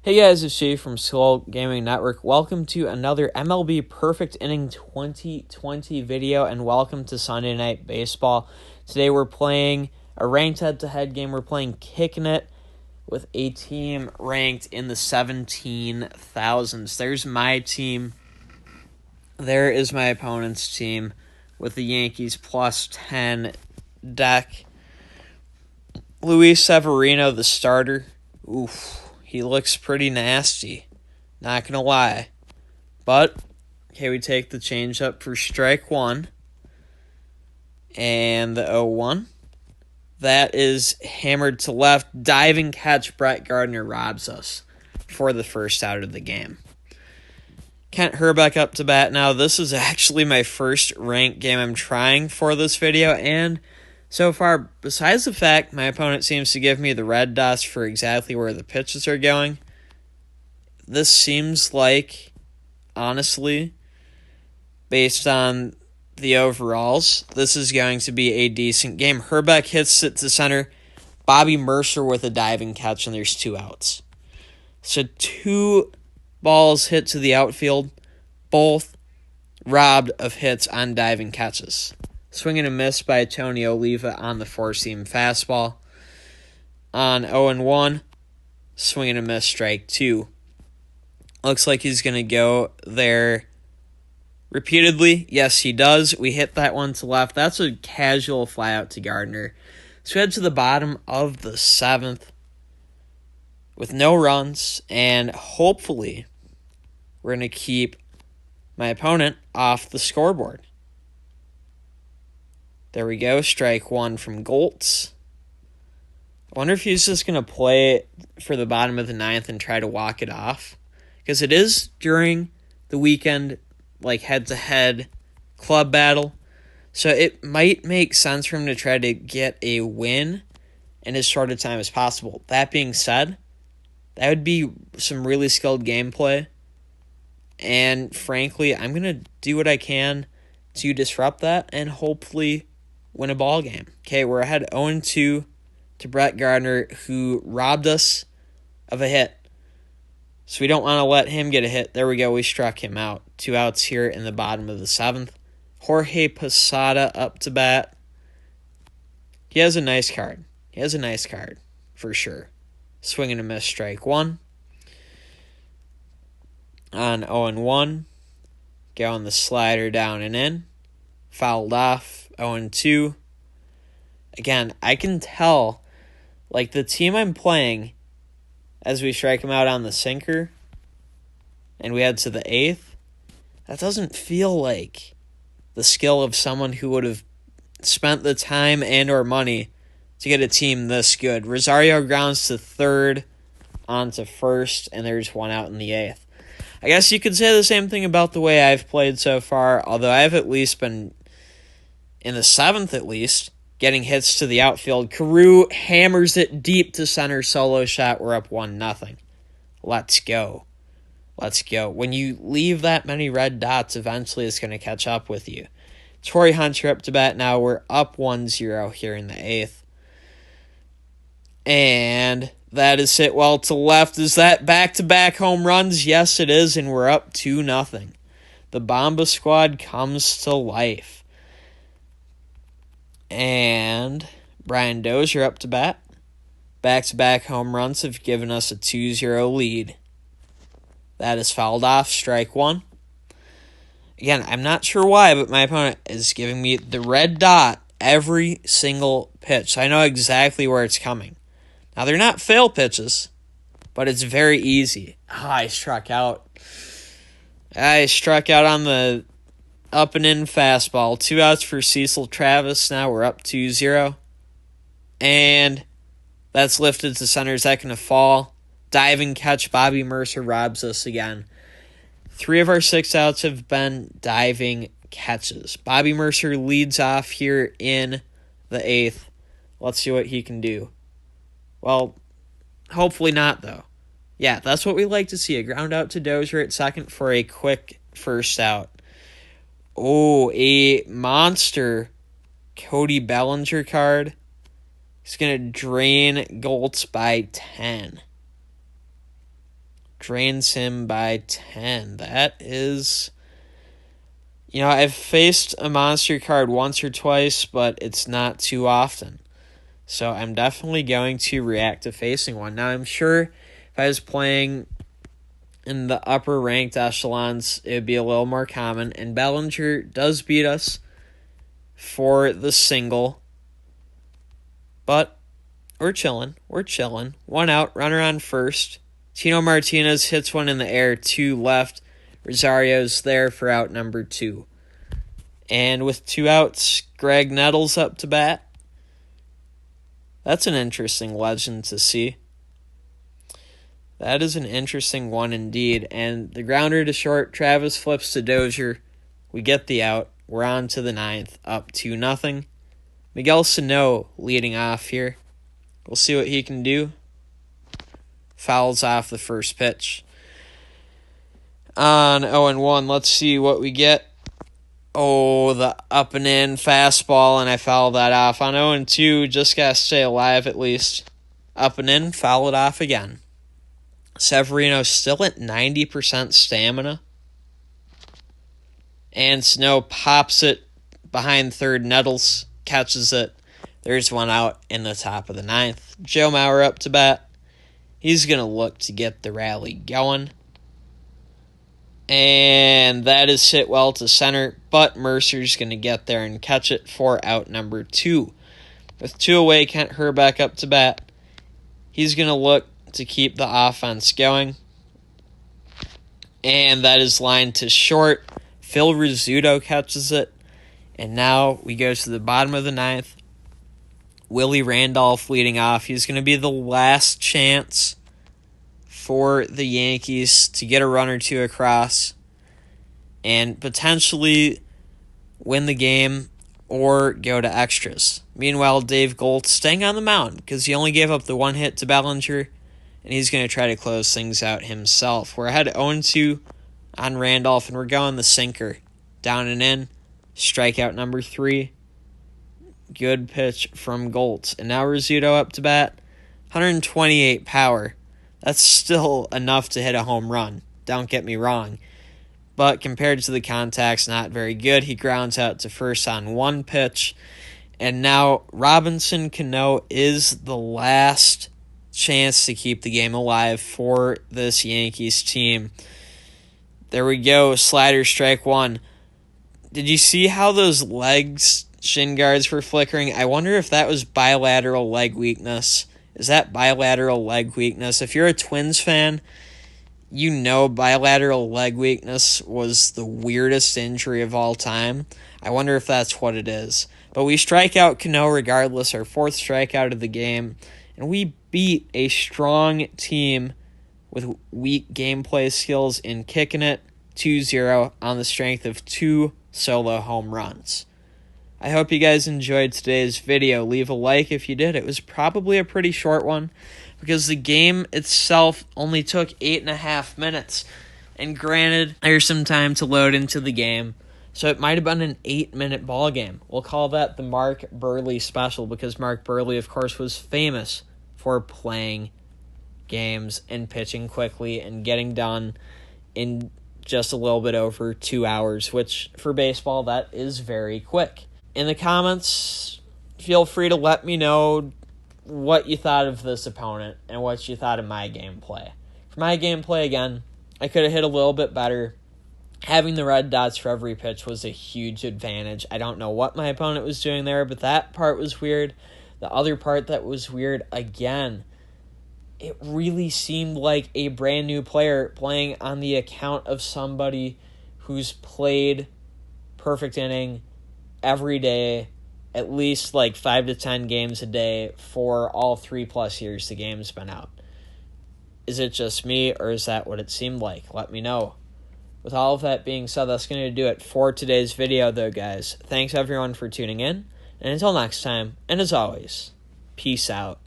Hey guys, it's Jay from Skull Gaming Network. Welcome to another MLB Perfect Inning 2020 video, and welcome to Sunday Night Baseball. Today we're playing a ranked head-to-head game. We're playing Kicking It with a team ranked in the 17,000s. There's my team. There is my opponent's team with the Yankees plus 10 deck. Luis Severino, the starter. Oof. He looks pretty nasty, not going to lie. But, okay, we take the changeup for strike one. And the 0-1. That is hammered to left. Diving catch, Brett Gardner robs us for the first out of the game. Kent Hrbek up to bat now. This is actually my first ranked game I'm trying for this video, and so far, besides the fact my opponent seems to give me the red dots for exactly where the pitches are going, this seems like, honestly, based on the overalls, this is going to be a decent game. Hrbek hits it to center. Bobby Mercer with a diving catch, and there's 2 outs. So 2 balls hit to the outfield, both robbed of hits on diving catches. Swing and a miss by Tony Oliva on the four-seam fastball. On 0-1, swing and a miss, strike 2. Looks like he's going to go there repeatedly. Yes, he does. We hit that one to left. That's a casual flyout to Gardner. So we head to the bottom of the 7th with no runs, and hopefully we're going to keep my opponent off the scoreboard. There we go, strike 1 from Goltz. I wonder if he's just going to play for the bottom of the 9th and try to walk it off. Because it is during the weekend, like head-to-head club battle. So it might make sense for him to try to get a win in as short a time as possible. That being said, that would be some really skilled gameplay. And frankly, I'm going to do what I can to disrupt that and hopefully win a ball game. Okay, we're ahead 0-2 to Brett Gardner, who robbed us of a hit. So we don't want to let him get a hit. There we go, we struck him out. 2 outs here in the bottom of the 7th. Jorge Posada up to bat. He has a nice card. For sure. Swing and a miss, strike 1. On 0-1. Going the slider down and in. Fouled off. 0-2. Again, I can tell, like, the team I'm playing, as we strike him out on the sinker, and we head to the 8th, that doesn't feel like the skill of someone who would have spent the time and or money to get a team this good. Rosario grounds to 3rd, on to 1st, and there's 1 out in the 8th. I guess you could say the same thing about the way I've played so far, although I've at least been, in the 7th at least, getting hits to the outfield. Carew hammers it deep to center, solo shot. We're up 1-0. Let's go. When you leave that many red dots, eventually it's going to catch up with you. Torrey Hunter up to bat now. We're up 1-0 here in the 8th. And that is hit well to left. Is that back-to-back home runs? Yes, it is, and we're up 2-0. The Bomba squad comes to life. And Brian Dozier up to bat. Back-to-back home runs have given us a 2-0 lead. That is fouled off, strike 1. Again, I'm not sure why, but my opponent is giving me the red dot every single pitch. So I know exactly where it's coming. Now, they're not fail pitches, but it's very easy. I struck out. I struck out on the up and in fastball. 2 outs for Cecil Travis. Now we're up 2-0. And that's lifted to center. Is that going to fall? Diving catch. Bobby Mercer robs us again. 3 of our 6 outs have been diving catches. Bobby Mercer leads off here in the 8th. Let's see what he can do. Well, hopefully not, though. Yeah, that's what we like to see. A ground out to Dozier at second for a quick first out. Oh, a monster Cody Bellinger card. He's going to drain Goltz by 10. drains him by 10. That is... I've faced a monster card once or twice, but it's not too often. So I'm definitely going to react to facing one. Now, I'm sure if I was playing in the upper ranked echelons, it would be a little more common. And Bellinger does beat us for the single. But we're chilling. One out, runner on first. Tino Martinez hits one in the air, 2 left. Rosario's there for out number 2. And with 2 outs, Greg Nettles up to bat. That's an interesting legend to see. That is an interesting one indeed. And the grounder to short, Travis flips to Dozier. We get the out. We're on to the 9th, up 2-0. Miguel Sano leading off here. We'll see what he can do. Fouls off the first pitch. On 0-1, let's see what we get. Oh, the up and in fastball, and I fouled that off. On 0-2, just got to stay alive at least. Up and in, foul it off again. Severino still at 90% stamina. And Snow pops it behind third. Nettles catches it. There's one out in the top of the 9th. Joe Mauer up to bat. He's going to look to get the rally going. And that is hit well to center, but Mercer's going to get there and catch it for out number 2. With 2 away, Kent Hrbek up to bat. He's going to look to keep the offense going. And that is lined to short. Phil Rizzuto catches it. And now we go to the bottom of the 9th. Willie Randolph leading off. He's going to be the last chance for the Yankees to get a run or 2 across and potentially win the game or go to extras. Meanwhile, Dave Gold staying on the mound because he only gave up the 1 hit to Bellinger, and he's going to try to close things out himself. We're ahead 0-2 on Randolph, and we're going the sinker. Down and in, strikeout number 3. Good pitch from Goltz. And now Rizzuto up to bat. 128 power. That's still enough to hit a home run. Don't get me wrong. But compared to the contacts, not very good. He grounds out to first on 1 pitch. And now Robinson Cano is the last chance to keep the game alive for this Yankees team. There we go. Slider, strike 1. Did you see how those shin guards were flickering? I wonder if that was bilateral leg weakness. Is that bilateral leg weakness? If you're a Twins fan, you know bilateral leg weakness was the weirdest injury of all time. I wonder if that's what it is. But we strike out Cano regardless, our 4th strikeout of the game, and we beat a strong team with weak gameplay skills in kicking it 2-0 on the strength of 2 solo home runs. I hope you guys enjoyed today's video. Leave a like if you did. It was probably a pretty short one because the game itself only took 8.5 minutes. And granted, there's some time to load into the game, so it might have been an 8-minute ball game. We'll call that the Mark Buehrle special because Mark Buehrle, of course, was famous for playing games and pitching quickly and getting done in just a little bit over 2 hours, which for baseball, that is very quick. In the comments, feel free to let me know what you thought of this opponent and what you thought of my gameplay. For my gameplay, again, I could have hit a little bit better. Having the red dots for every pitch was a huge advantage. I don't know what my opponent was doing there, but that part was weird. The other part that was weird, again, it really seemed like a brand new player playing on the account of somebody who's played perfect inning every day, at least like 5 to 10 games a day for all 3+ years the game's been out. Is it just me, or is that what it seemed like? Let me know. With all of that being said, that's going to do it for today's video, though, guys. Thanks, everyone, for tuning in. And until next time, and as always, peace out.